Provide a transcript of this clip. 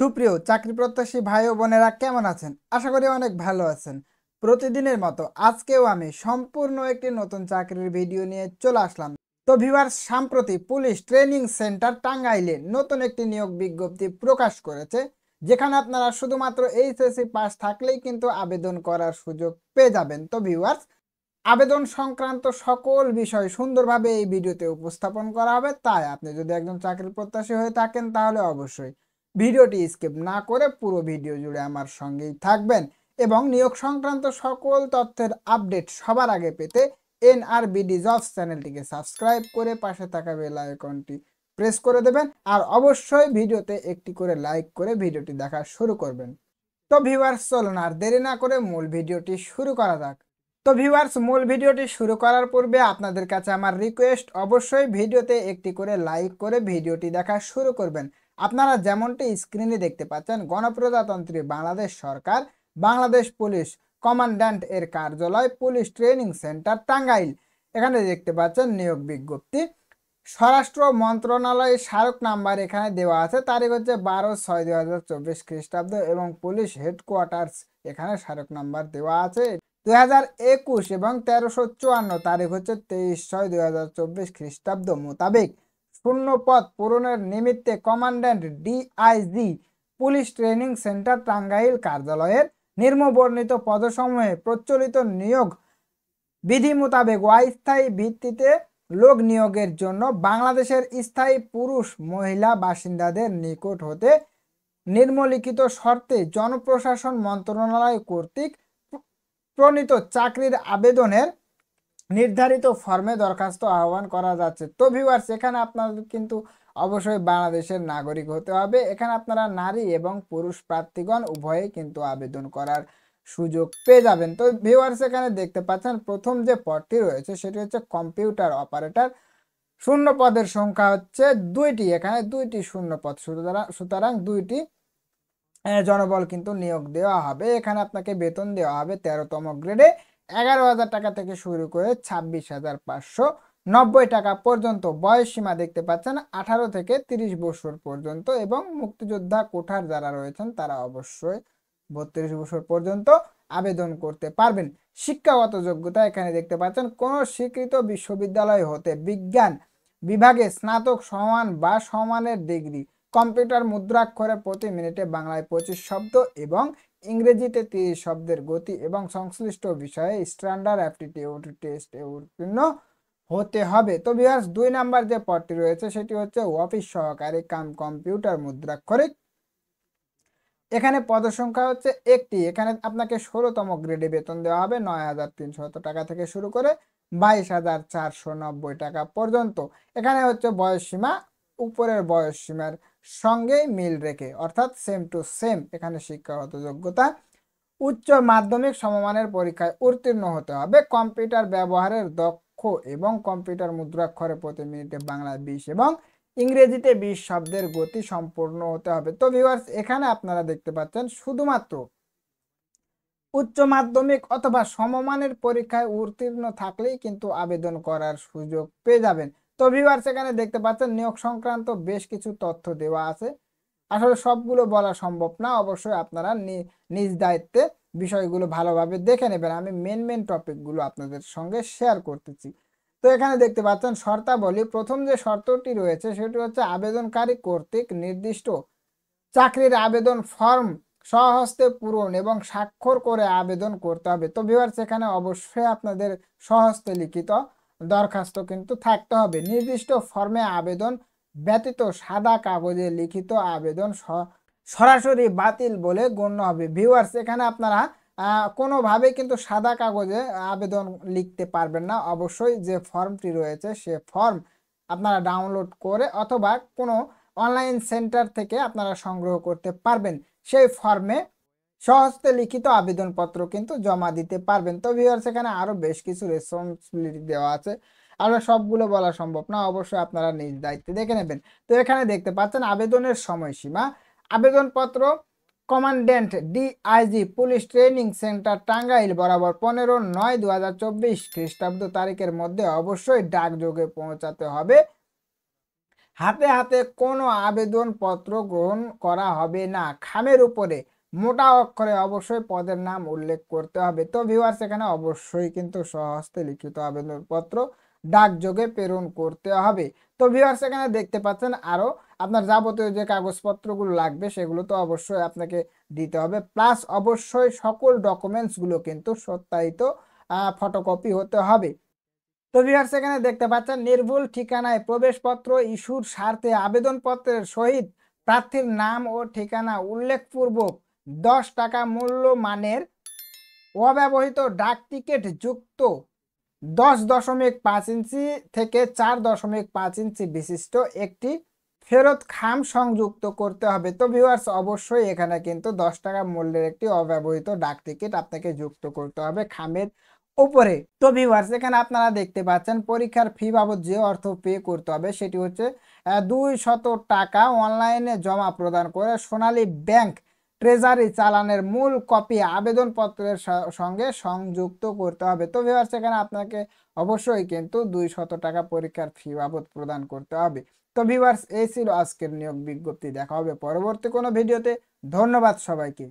সুপ্রিয় চাকরি প্রত্যাশী ভাই ও বোনেরা কেমন আছেন? আশা করি অনেক ভালো আছেন। প্রতিদিনের মতো আজকেও আমি সম্পূর্ণ একটি নতুন চাকরির ভিডিও নিয়ে চলে আসলাম। তো ভিউয়ার্স, সাম্প্রতি পুলিশ ট্রেনিং সেন্টার টাঙ্গাইলে নতুন একটি নিয়োগ বিজ্ঞপ্তি প্রকাশ করেছে, যেখানে আপনারা শুধুমাত্র এইচএসসি পাস থাকলেই কিন্তু আবেদন করার সুযোগ পেয়ে যাবেন। তো ভিউয়ার্স, আবেদন সংক্রান্ত সকল বিষয় সুন্দরভাবে এই ভিডিওতে উপস্থাপন করা হবে। তাই আপনি যদি একজন চাকরি প্রত্যাশী হয়ে থাকেন তাহলে অবশ্যই ভিডিওটি স্কিপ না করে পুরো ভিডিও জুড়ে আমার সঙ্গেই থাকবেন এবং নিয়োগ সংক্রান্ত সকল তথ্যের আপডেট সবার আগে পেতে এনআরবিডি জবস চ্যানেলটিকে সাবস্ক্রাইব করে পাশে থাকা বেল আইকনটি প্রেস করে দেবেন আর অবশ্যই ভিডিওতে একটি করে লাইক করে ভিডিওটি দেখা শুরু করবেন। তো ভিউয়ার্স, চলুন আর দেরি না করে মূল ভিডিওটি শুরু করা যাক। তো ভিউয়ার্স, মূল ভিডিওটি শুরু করার পূর্বে আপনাদের কাছে আমার রিকোয়েস্ট, অবশ্যই ভিডিওতে একটি করে লাইক করে ভিডিওটি দেখা শুরু করবেন। আপনারা যেমনটি স্ক্রিনে দেখতে পাচ্ছেন, গণপ্রজাতন্ত্রী বাংলাদেশ সরকার বাংলাদেশ পুলিশ কমান্ড্যান্ট এর কার্যালয় পুলিশ ট্রেনিং সেন্টার টাঙ্গাইল, এখানে দেখতে পাচ্ছেন নিয়োগ বিজ্ঞপ্তি। স্বরাষ্ট্র মন্ত্রণালয়ের স্মারক নাম্বার এখানে দেওয়া আছে, তারিখ হচ্ছে 12/6/2024 খ্রিস্টাব্দ এবং পুলিশ হেডকোয়ার্টার্স এখানে স্মারক নাম্বার দেওয়া আছে 2021 এবং 1354, তারিখ হচ্ছে 23/6/2024 খ্রিস্টাব্দ মোতাবেক। শূন্য পদ পূরণের নিমিত্তে commandant DIG police training centre Tangail কার্যালয়ের নিম্নবর্ণিত পদসমূহে প্রচলিত নিয়োগ বিধি মোতাবেক অস্থায়ী ভিত্তিতে লোক নিয়োগের জন্য বাংলাদেশের স্থায়ী পুরুষ মহিলা বাসিন্দাদের নিকট হতে নিম্নলিখিত শর্তে জনপ্রশাসন মন্ত্রণালয় কর্তৃক প্রণীত চাকরির আবেদনের নির্ধারিত ফর্মে দরখাস্ত আহ্বান করা যাচ্ছে। তো ভিউয়ার্স, এখানে আপনাদের কিন্তু অবশ্যই বাংলাদেশের নাগরিক হতে হবে। এখানে আপনারা নারী এবং পুরুষ প্রার্থীগণ উভয়েই কিন্তু আবেদন করার সুযোগ পেয়ে যাবেন। তো ভিউয়ার্স, এখানে দেখতে পাচ্ছেন প্রথম যে পদটি রয়েছে সেটি হচ্ছে কম্পিউটার অপারেটর। শূন্য পদের সংখ্যা হচ্ছে 2টি, এখানে 2টি শূন্য পদ, সুতরাং 2টি জনবল কিন্তু নিয়োগ দেওয়া হবে। এখানে আপনাকে বেতন দেওয়া হবে 13তম গ্রেডে 11,000 টাকা থেকে শুরু করে 26,590 টাকা পর্যন্ত। বয়স সীমা দেখতে পাচ্ছেন 18 থেকে 30 বছর পর্যন্ত এবং মুক্তিযোদ্ধা কোঠার যারা রয়েছেন তারা অবশ্যই 32 বছর পর্যন্ত আবেদন করতে পারবেন। শিক্ষাগত যোগ্যতা এখানে দেখতে পাচ্ছেন কোন স্বীকৃত বিশ্ববিদ্যালয় হতে বিজ্ঞান বিভাগে স্নাতক সমান বা সমানের ডিগ্রি, কম্পিউটার মুদ্রাক্ষরে প্রতি মিনিটে বাংলায় 25 শব্দ এবং ইংরেজিতে 30 শব্দের গতি এবং সংশ্লিষ্ট বিষয়ে স্ট্যান্ডার্ড অ্যাপটিটিউড টেস্টে উত্তীর্ণ হতে হবে। তো ভিউয়ার্স, 2 নাম্বার যে পদটি রয়েছে সেটি হচ্ছে অফিস সহকারী কাম কম্পিউটার মুদ্রাক্ষরিক। এখানে পদসংখ্যা হচ্ছে 1টি। এখানে আপনাকে 16তম গ্রেডে বেতন দেওয়া হবে 9,300 টাকা থেকে শুরু করে 22,490 টাকা পর্যন্ত। এখানে হচ্ছে বয়স সীমা উপরের বয়স সীমার সঙ্গে মিল রেখে, অর্থাৎ সেম টু সেম। এখানে শিক্ষাগত যোগ্যতা উচ্চ মাধ্যমিক সমমানের পরীক্ষায় উত্তীর্ণ হতে হবে, কম্পিউটার ব্যবহারের দক্ষ এবং কম্পিউটার মুদ্রাক্ষরে প্রতি মিনিটে বাংলায় 20 এবং ইংরেজিতে 20 শব্দের গতি সম্পূর্ণ হতে হবে। তো ভিউয়ার্স, এখানে আপনারা দেখতে পাচ্ছেন শুধুমাত্র উচ্চ মাধ্যমিক অথবা সমমানের পরীক্ষায় উত্তীর্ণ থাকলেই কিন্তু আবেদন করার সুযোগ পেয়ে যাবেন। তো ভিউয়ার্স, এখানে দেখতে পাচ্ছেন নিয়োগ সংক্রান্ত বেশ কিছু তথ্য দেওয়া আছে। আসলে সবগুলো বলা সম্ভব না, অবশ্যই আপনারা নিজ দায়িত্বে বিষয়গুলো ভালোভাবে দেখে নেবেন। আমি মেন টপিকগুলো আপনাদের সঙ্গে শেয়ার করতেছি। তো এখানে দেখতে পাচ্ছেন শর্তাবলী। প্রথম যে শর্তটি রয়েছে সেটি হচ্ছে আবেদনকারী কর্তৃক নির্দিষ্ট চাকরির আবেদন ফর্ম স্বহস্তে পূরণ এবং স্বাক্ষর করে আবেদন করতে হবে। তো ভিউয়ার্স, এখানে অবশ্যই আপনাদের স্বহস্তে লিখিত দরখাস্ত কিন্তু থাকতে হবে। নির্দিষ্ট ফর্মে আবেদন ব্যতীত সাদা কাগজে লিখিত আবেদন সরাসরি বাতিল বলে গণ্য হবে। ভিউয়ার্স, এখানে আপনারা কোনোভাবে কিন্তু সাদা কাগজে আবেদন লিখতে পারবেন না। অবশ্যই যে ফর্মটি রয়েছে সে ফর্ম আপনারা ডাউনলোড করে অথবা কোনো অনলাইন সেন্টার থেকে আপনারা সংগ্রহ করতে পারবেন। সেই ফর্মে সহজতে লিখিত আবেদনপত্র কিন্তু জমা দিতে পারবেন। তো ভিউয়ার্স, এখানে আরো বেশ কিছু রেসপন্সিবিলিটি দেওয়া আছে, আর সবগুলো বলা সম্ভব না, অবশ্যই আপনারা নিজ দায়িত্বে দেখে নেবেন। তো এখানে দেখতে পাচ্ছেন আবেদনের সময়সীমা। আবেদনপত্র commandant DIG police training centre Tangail বরাবর 15/9/2024 খ্রিস্টাব্দ তারিখের মধ্যে অবশ্যই ডাকযোগে পৌঁছাতে হবে। হাতে হাতে কোনো আবেদনপত্র গ্রহণ করা হবে না। খামের উপরে মোটা অক্ষরে অবশ্যই পদের নাম উল্লেখ করতে হবে। তো ভিউয়ার্স এখানে অবশ্যই কিন্তু স্বহস্তে লিখিত আবেদনপত্র ডাকযোগে প্রেরণ করতে হবে। তো ভিউয়ার্স এখানে দেখতে পাচ্ছেন আরো আপনার যাবতীয় যে কাগজপত্রগুলো লাগবে সেগুলো তো অবশ্যই আপনাকে দিতে হবে, প্লাস অবশ্যই সকল ডকুমেন্টসগুলো কিন্তু সত্যায়িত ফটোকপি হতে হবে। তো ভিউয়ার্স এখানে দেখতে পাচ্ছেন নির্ভুল ঠিকানায় প্রবেশপত্র ইস্যুর স্বার্থে আবেদনপত্রের সহিত প্রার্থীর নাম ও ঠিকানা উল্লেখপূর্বক 10 টাকা মূল্যমানের অব্যবহৃত ডাক টিকিট যুক্ত 10.5 ইঞ্চি থেকে 4.5 ইঞ্চি বিশিষ্ট একটি ফেরত খাম সংযুক্ত করতে হবে। তো ভিউয়ার্স অবশ্যই এখানে কিন্তু 10 টাকা মূল্যের একটি অব্যবহৃত ডাক টিকিট আপনাকে যুক্ত করতে হবে খামের উপরে। তো ভিউয়ার্স এখানে আপনারা দেখতে পাচ্ছেন পরীক্ষার ফি বাবদ যে অর্থ পে করতে হবে সেটি হচ্ছে 200 টাকা অনলাইনে জমা প্রদান করে সোনালী ব্যাংক ট্রেজারি চালানের মূল কপি আবেদনপত্রের সঙ্গে সংযুক্ত করতে হবে। তো ভিউয়ার্স এখানে আপনাকে অবশ্যই কিন্তু 200 টাকা পরীক্ষার ফি বাবদ প্রদান করতে হবে। তো ভিউয়ার্স এই ছিল আজকের নিয়োগ বিজ্ঞপ্তি। দেখা হবে পরবর্তী কোনো ভিডিওতে। ধন্যবাদ সবাইকে।